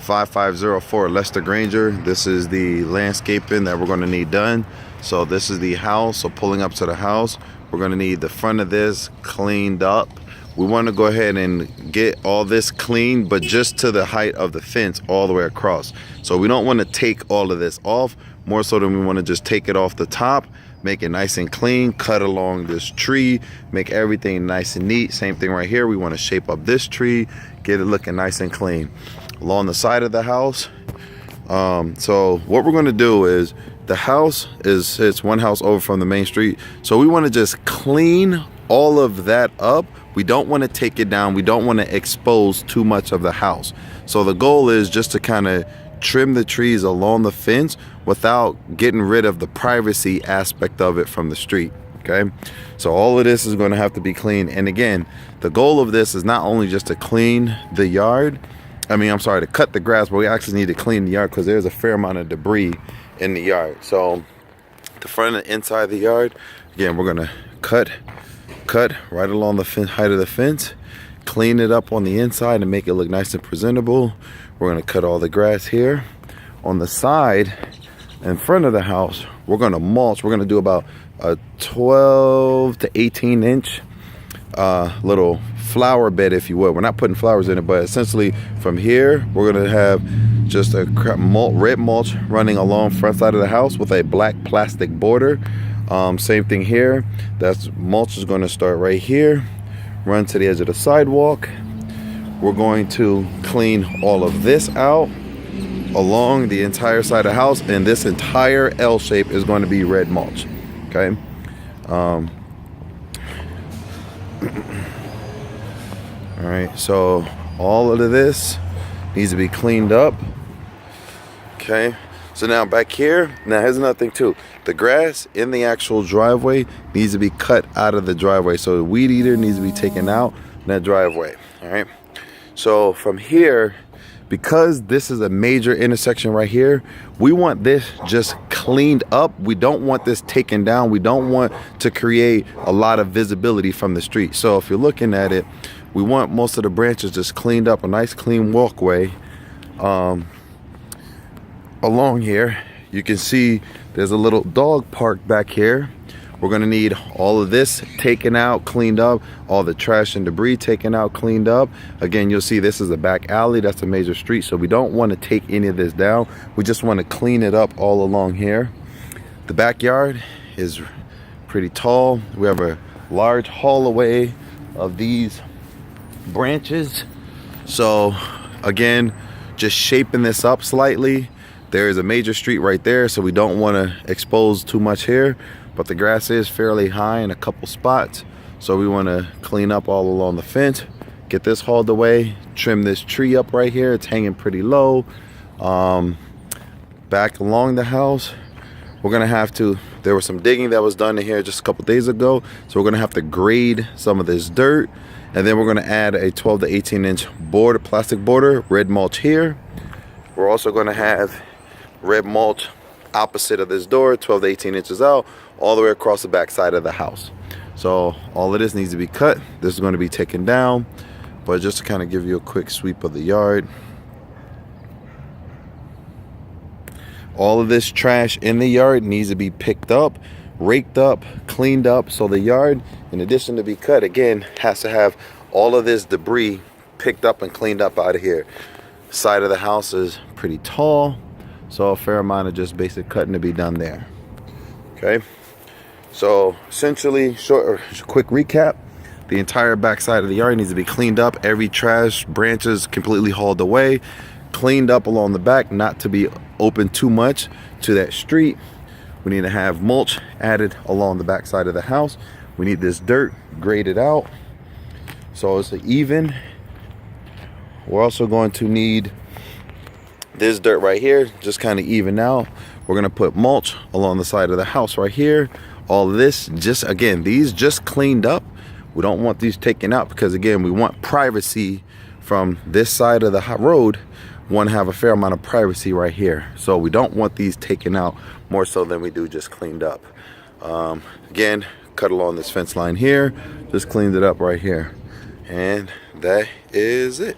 5504 Lester Granger. This is the landscaping that we're going to need done. So this is the house. So pulling up to the house, we're going to need the front of this cleaned up. We want to go ahead and get all this clean, but just to the height of the fence all the way across. So we don't want to take all of this off, more so than we want to just take it off the top, make it nice and clean, cut along this tree, make everything nice and neat. Same thing right here. We want to shape up this tree, get it looking nice and clean. Along the side of the house, so what we're going to do is, the house it's one house over from the main street, so we want to just clean all of that up. We don't want to take it down. We don't want to expose too much of the house. So the goal is just to kind of trim the trees along the fence without getting rid of the privacy aspect of it from the street. Okay, so all of this is going to have to be clean. And again, the goal of this is not only just to clean the yard, to cut the grass, but we actually need to clean the yard because there's a fair amount of debris in the yard. So the front and inside of the yard, again, we're gonna cut right along the height of the fence, clean it up on the inside and make it look nice and presentable. We're gonna cut all the grass here. On the side in front of the house, we're gonna mulch. We're gonna do about a 12 to 18 inch little flower bed, if you would. We're not putting flowers in it, but essentially from here we're going to have just a red mulch running along front side of the house with a black plastic border. Same thing here. That's mulch is going to start right here, run to the edge of the sidewalk. We're going to clean all of this out along the entire side of the house, and this entire L shape is going to be red mulch. Okay, all right, so all of this needs to be cleaned up. Okay, so now back here, now here's another thing too. The grass in the actual driveway needs to be cut out of the driveway. So the weed eater needs to be taken out in that driveway. All right, so from here, because this is a major intersection right here, we want this just cleaned up. We don't want this taken down. We don't want to create a lot of visibility from the street. So if you're looking at it, we want most of the branches just cleaned up, a nice clean walkway along here. You can see there's a little dog park back here. We're gonna need all of this taken out, cleaned up, all the trash and debris taken out, cleaned up. Again, you'll see this is a back alley. That's a major street, so we don't want to take any of this down. We just want to clean it up all along here. The backyard is pretty tall. We have a large hallway of these branches. So again, just shaping this up slightly. There is a major street right there, so we don't want to expose too much here, but the grass is fairly high in a couple spots, so we want to clean up all along the fence, get this hauled away, trim this tree up right here. It's hanging pretty low. Back along the house, we're gonna have to, there was some digging that was done in here just a couple days ago, so we're gonna have to grade some of this dirt, and then we're gonna add a 12 to 18 inch border, plastic border, red mulch here. We're also gonna have red mulch opposite of this door, 12 to 18 inches out, all the way across the back side of the house. So all of this needs to be cut. This is going to be taken down, but just to kind of give you a quick sweep of the yard. All of this trash in the yard needs to be picked up, raked up, cleaned up. So the yard, in addition to be cut, again, has to have all of this debris picked up and cleaned up out of here. Side of the house is pretty tall, so a fair amount of just basic cutting to be done there. Okay, so essentially, quick recap. The entire back side of the yard needs to be cleaned up. Every trash, branches completely hauled away, cleaned up along the back, not to be open too much to that street. We need to have mulch added along the back side of the house. We need this dirt graded out so it's even. We're also going to need this dirt right here, just kind of even out. We're gonna put mulch along the side of the house right here. All of this, just again, these just cleaned up. We don't want these taken out because again, we want privacy from this side of the road. We want to have a fair amount of privacy right here. So we don't want these taken out more so than we do just cleaned up. Again, cut along this fence line here, just cleaned it up right here. And that is it.